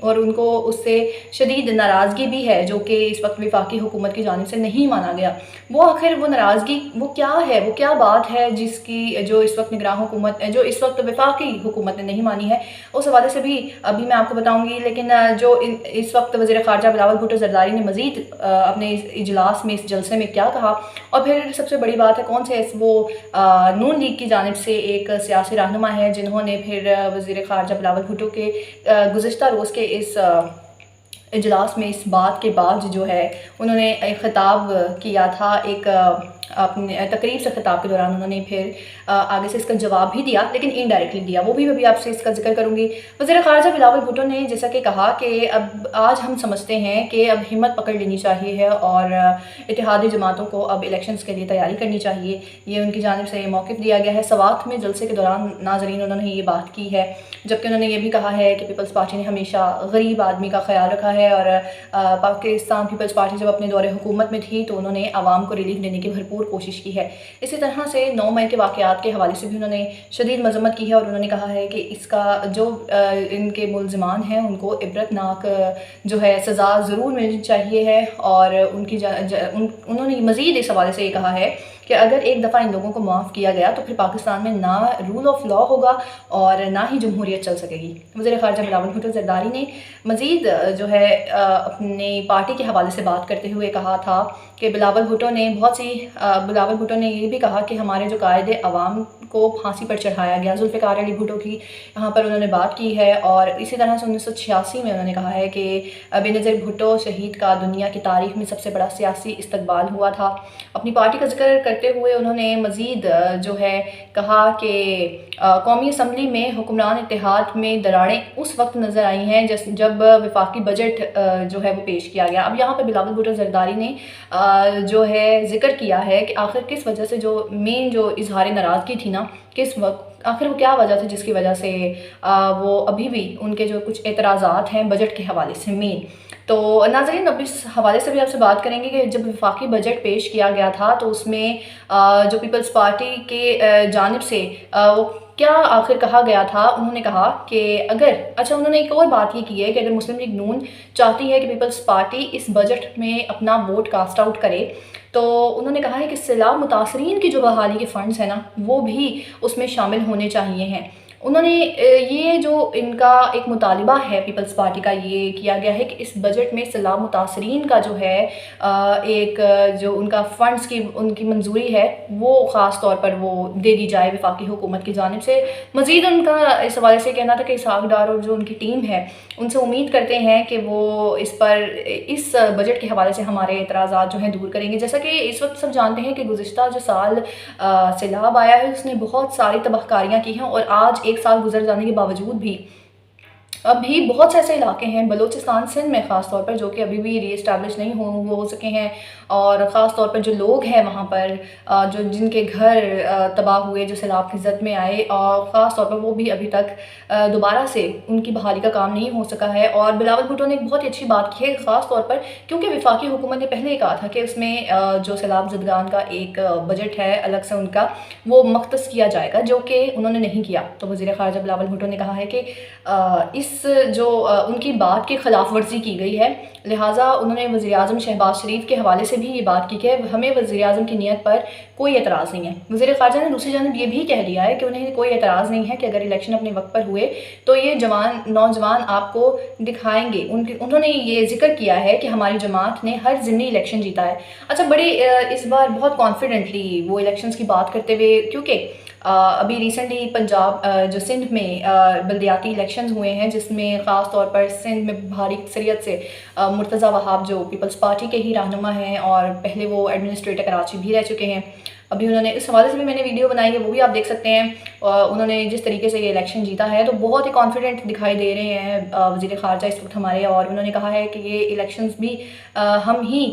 اور ان کو اس سے شدید ناراضگی بھی ہے جو کہ اس وقت وفاقی حکومت کی جانب سے نہیں مانا گیا۔ وہ آخر وہ ناراضگی وہ کیا ہے، وہ کیا بات ہے جس کی جو اس وقت نگراں حکومت جو اس وقت وفاقی حکومت نے نہیں مانی ہے، اس حوالے سے بھی ابھی میں آپ کو بتاؤں گی۔ لیکن جو اس وقت وزیر خارجہ بلاول بھٹو زرداری نے مزید اپنے اس اجلاس میں، اس جلسے میں کیا کہا، اور پھر سب سے بڑی بات ہے کون سے وہ نون لیگ کی جانب سے ایک سیاسی رہنما ہے جنہوں نے پھر وزیر خارجہ بلاول بھٹو کے گزشتہ روز کے اس اجلاس میں اس بات کے بعد جو ہے انہوں نے ایک خطاب کیا تھا، ایک اپنے تقریب سے خطاب کے دوران انہوں نے پھر آگے سے اس کا جواب بھی دیا، لیکن انڈائریکٹلی دیا، وہ بھی ابھی آپ سے اس کا ذکر کروں گی۔ وزیر خارجہ بلاول بھٹو نے جیسا کہ کہا کہ اب آج ہم سمجھتے ہیں کہ اب ہمت پکڑ لینی چاہیے ہے اور اتحادی جماعتوں کو اب الیکشنز کے لیے تیاری کرنی چاہیے، یہ ان کی جانب سے موقف دیا گیا ہے۔ سوات میں جلسے کے دوران ناظرین انہوں نے یہ بات کی ہے، جبکہ انہوں نے یہ بھی کہا ہے کہ پیپلز پارٹی نے ہمیشہ غریب آدمی کا خیال رکھا ہے، اور پاکستان پیپلز پارٹی جب اپنے دور حکومت میں تھی تو انہوں نے عوام کو ریلیف دینے کی بھرپور کوشش کی ہے۔ اسی طرح سے 9 مئی کے واقعات کے حوالے سے بھی انہوں نے شدید مذمت کی ہے، اور انہوں نے کہا ہے کہ اس کا جو ان کے ملزمان ہیں ان کو عبرتناک جو ہے سزا ضرور ملنی چاہیے ہے، اور انہوں نے مزید اس حوالے سے یہ کہا ہے کہ اگر ایک دفعہ ان لوگوں کو معاف کیا گیا تو پھر پاکستان میں نہ رول آف لا ہوگا اور نہ ہی جمہوریت چل سکے گی۔ وزیر خارجہ بلاول بھٹو زرداری نے مزید جو ہے اپنی پارٹی کے حوالے سے بات کرتے ہوئے کہا تھا کہ بلاول بھٹو نے یہ بھی کہا کہ ہمارے جو قائد عوام کو پھانسی پر چڑھایا گیا، ذوالفقار علی بھٹو کی یہاں پر انہوں نے بات کی ہے، اور اسی طرح سے 1986 میں انہوں نے کہا ہے کہ بے نظیر بھٹو شہید کا دنیا کی تاریخ میں سب سے بڑا سیاسی استقبال ہوا تھا۔ اپنی پارٹی کا ذکر کرتے ہوئے انہوں نے مزید جو ہے کہا کہ قومی اسمبلی میں حکمران اتحاد میں دراڑیں اس وقت نظر آئی ہیں جب وفاقی بجٹ جو ہے وہ پیش کیا گیا۔ اب یہاں پہ بلاول بھٹو زرداری نے جو ہے ذکر کیا ہے کہ آخر کس وجہ سے جو مین جو اظہار ناراضگی تھی نا، کس وقت آخر وہ کیا وجہ تھی جس کی وجہ سے وہ ابھی بھی ان کے جو کچھ اعتراضات ہیں بجٹ کے حوالے سے مین۔ تو ناظرین اب اس حوالے سے بھی آپ سے بات کریں گے کہ جب وفاقی بجٹ پیش کیا گیا تھا تو اس میں جو پیپلز پارٹی کے جانب سے وہ کیا آخر کہا گیا تھا۔ انہوں نے کہا کہ انہوں نے ایک اور بات یہ کی ہے کہ اگر مسلم لیگ نون چاہتی ہے کہ پیپلز پارٹی اس بجٹ میں اپنا ووٹ کاسٹ آؤٹ کرے تو انہوں نے کہا ہے کہ سیلاب متاثرین کی جو بحالی کے فنڈز ہیں نا وہ بھی اس میں شامل ہونے چاہیے ہیں۔ انہوں نے یہ جو ان کا ایک مطالبہ ہے پیپلز پارٹی کا یہ کیا گیا ہے کہ اس بجٹ میں سیلاب متاثرین کا جو ہے ایک جو ان کا فنڈز کی ان کی منظوری ہے وہ خاص طور پر وہ دے دی جائے وفاقی حکومت کی جانب سے۔ مزید ان کا اس حوالے سے کہنا تھا کہ اسحاق ڈار اور جو ان کی ٹیم ہے ان سے امید کرتے ہیں کہ وہ اس بجٹ کے حوالے سے ہمارے اعتراضات جو ہیں دور کریں گے۔ جیسا کہ اس وقت سب جانتے ہیں کہ گزشتہ جو سال سیلاب آیا ہے اس نے بہت ساری تباہ کاریاں کی ہیں، اور آج ایک سال گزر جانے کے باوجود بھی ابھی بہت سے ایسے علاقے ہیں بلوچستان سندھ میں خاص طور پر جو کہ ابھی بھی ری اسٹیبلش نہیں ہو سکے ہیں، اور خاص طور پر جو لوگ ہیں وہاں پر جن کے گھر تباہ ہوئے جو سیلاب کی زد میں آئے، اور خاص طور پر وہ بھی ابھی تک دوبارہ سے ان کی بحالی کا کام نہیں ہو سکا ہے۔ اور بلاول بھٹو نے ایک بہت ہی اچھی بات کی ہے خاص طور پر کیونکہ وفاقی حکومت نے پہلے ہی کہا تھا کہ اس میں جو سیلاب زدگان کا ایک بجٹ ہے الگ سے ان کا وہ مختص کیا جائے گا، جو کہ انہوں نے نہیں کیا۔ تو وزیر خارجہ بلاول بھٹو نے کہا ہے کہ اس جو ان کی بات کی خلاف ورزی کی گئی ہے، لہٰذا انہوں نے وزیر اعظم شہباز شریف کے حوالے سے بھی یہ بات کی کہ ہمیں وزیر اعظم کی نیت پر کوئی اعتراض نہیں ہے۔ وزیر خارجہ نے دوسری جانب یہ بھی کہہ دیا ہے کہ انہیں کوئی اعتراض نہیں ہے کہ اگر الیکشن اپنے وقت پر ہوئے تو یہ نوجوان آپ کو دکھائیں گے۔ انہوں نے یہ ذکر کیا ہے کہ ہماری جماعت نے ہر ضمنی الیکشن جیتا ہے۔ اچھا، بڑے اس بار بہت کانفیڈنٹلی وہ الیکشنز کی بات کرتے ہوئے، کیونکہ ابھی ریسنٹلی پنجاب جو سندھ میں بلدیاتی الیکشنز ہوئے ہیں جس میں خاص طور پر سندھ میں بھاری اکثریت سے مرتضیٰ وہاب جو پیپلز پارٹی کے ہی رہنما ہیں اور پہلے وہ ایڈمنسٹریٹر کراچی بھی رہ چکے ہیں، ابھی انہوں نے اس حوالے سے بھی میں نے ویڈیو بنائی ہے، وہ بھی آپ دیکھ سکتے ہیں۔ انہوں نے جس طریقے سے یہ الیکشن جیتا ہے تو بہت ہی کانفیڈنٹ دکھائی دے رہے ہیں وزیر خارجہ اس وقت ہمارے، اور انہوں نے کہا ہے کہ یہ الیکشنز بھی ہم ہی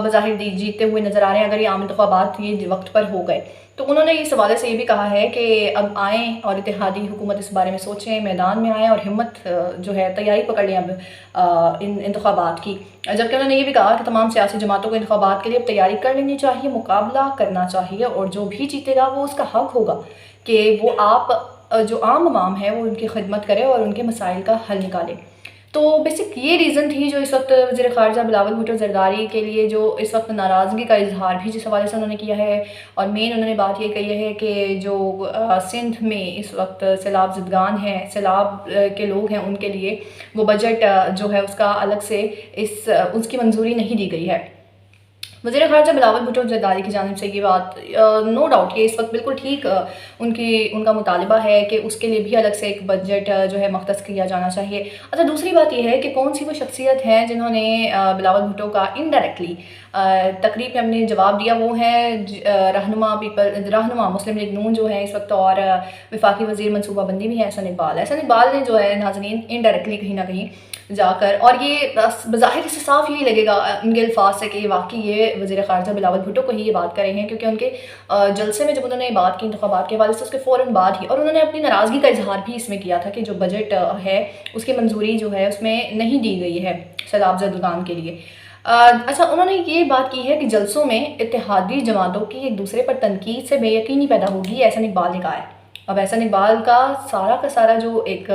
بظاہر جیتتے ہوئے نظر آ رہے ہیں اگر یہ عام انتخابات یہ وقت پر ہو گئے۔ تو انہوں نے اس حوالے سے یہ بھی کہا ہے کہ اب آئیں اور اتحادی حکومت اس بارے میں سوچیں، میدان میں آئیں اور ہمت جو ہے تیاری پکڑ لیں اب ان انتخابات کی۔ جبکہ انہوں نے یہ بھی کہا کہ تمام سیاسی جماعتوں کو انتخابات کے لیے اب تیاری کر لینی چاہیے، مقابلہ کرنا چاہیے، اور جو بھی جیتے گا وہ اس کا حق ہوگا کہ وہ آپ جو عام عوام ہے وہ ان کی خدمت کرے اور ان کے مسائل کا حل نکالے۔ تو بیسک یہ ریزن تھی جو اس وقت وزیر خارجہ بلاول بھٹو زرداری کے لیے جو اس وقت ناراضگی کا اظہار بھی جس حوالے سے انہوں نے کیا ہے، اور مین انہوں نے بات یہ کہی ہے کہ جو سندھ میں اس وقت سیلاب زدگان ہیں، سیلاب کے لوگ ہیں، ان کے لیے وہ بجٹ جو ہے اس کا الگ سے اس کی منظوری نہیں دی گئی ہے۔ وزیر خارجہ بلاول بھٹو زرداری کی جانب سے یہ بات نو ڈاؤٹ کہ اس وقت بالکل ٹھیک ان کا مطالبہ ہے کہ اس کے لیے بھی الگ سے ایک بجٹ جو ہے مختص کیا جانا چاہیے۔ اچھا، دوسری بات یہ ہے کہ کون سی وہ شخصیت ہیں جنہوں نے بلاول بھٹو کا انڈائریکٹلی تقریب میں ہم نے جواب دیا، وہ ہیں رہنما مسلم لیگ نون جو ہے اس وقت، اور وفاقی وزیر منصوبہ بندی بھی ہے احسن اقبال نے جو ہے ناظرین انڈائریکٹلی کہیں نہ کہیں جا کر، اور یہ بظاہر سے صاف یہی لگے گا ان کے الفاظ سے کہ واقعی یہ وزیر خارجہ بلاول بھٹو کو ہی یہ بات کر رہے ہیں، کیونکہ ان کے جلسے میں جب انہوں نے بات کی انتخابات کے حوالے سے اس کے فوراً بعد ہی، اور انہوں نے اپنی ناراضگی کا اظہار بھی اس میں کیا تھا کہ جو بجٹ ہے اس کی منظوری جو ہے اس میں نہیں دی گئی ہے سیلاب زدگان کے لیے۔ اچھا، انہوں نے یہ بات کی ہے کہ جلسوں میں اتحادی جماعتوں کی ایک دوسرے پر تنقید سے بے یقینی پیدا ہوگی، احسن اقبال نے کہا ہے۔ اب احسن اقبال کا سارا جو ایک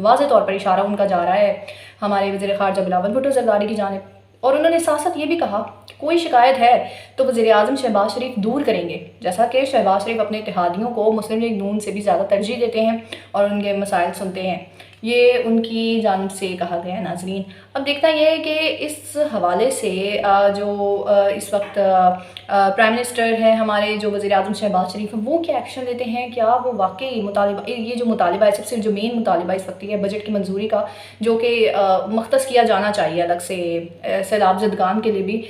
واضح طور پر اشارہ ان کا جا رہا ہے ہمارے وزیر خارجہ بلاول بھٹو زرداری کی جانب، اور انہوں نے ساتھ ساتھ یہ بھی کہا کہ کوئی شکایت ہے تو وزیر اعظم شہباز شریف دور کریں گے، جیسا کہ شہباز شریف اپنے اتحادیوں کو مسلم لیگ نون سے بھی زیادہ ترجیح دیتے ہیں اور ان کے مسائل سنتے ہیں، یہ ان کی جانب سے کہا گیا ہے۔ ناظرین، اب دیکھنا یہ ہے کہ اس حوالے سے جو اس وقت پرائم منسٹر ہیں ہمارے، جو وزیر اعظم شہباز شریف ہیں، وہ کیا ایکشن لیتے ہیں، کیا وہ واقعی یہ جو مطالبہ ہے، سب سے جو مین مطالبہ اس وقت ہے بجٹ کی منظوری کا، جو کہ مختص کیا جانا چاہیے الگ سے سیلاب زدگان کے لیے بھی،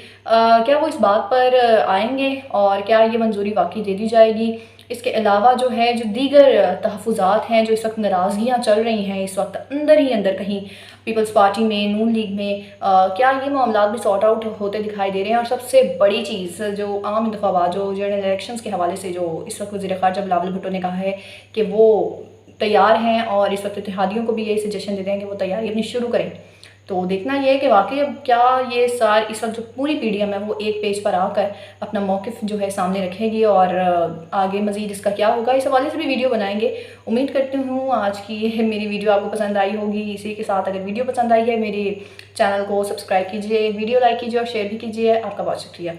کیا وہ اس بات پر آئیں گے اور کیا یہ منظوری واقعی دے دی جائے گی؟ اس کے علاوہ جو ہے جو دیگر تحفظات ہیں، جو اس وقت ناراضگیاں چل رہی ہیں اس وقت اندر ہی اندر کہیں پیپلز پارٹی میں، نون لیگ میں، کیا یہ معاملات بھی سارٹ آؤٹ ہوتے دکھائی دے رہے ہیں؟ اور سب سے بڑی چیز جو عام انتخابات، جو جنرل الیکشنز کے حوالے سے جو اس وقت وزیر خارجہ بلاول بھٹو نے کہا ہے کہ وہ تیار ہیں، اور اس وقت اتحادیوں کو بھی یہ سجیشن دیتے ہیں کہ وہ تیاری اپنی شروع کریں۔ تو دیکھنا یہ ہے کہ واقعی اب کیا یہ اس وقت جو پوری پی ڈی ایم ہے وہ ایک پیج پر آ کر اپنا موقف جو ہے سامنے رکھے گی، اور آگے مزید اس کا کیا ہوگا، اس حوالے سے بھی ویڈیو بنائیں گے۔ امید کرتی ہوں آج کی میری ویڈیو آپ کو پسند آئی ہوگی۔ اسی کے ساتھ اگر ویڈیو پسند آئی ہے، میری چینل کو سبسکرائب کیجیے، ویڈیو لائک کیجیے اور شیئر بھی کیجیے۔ آپ کا بہت شکریہ۔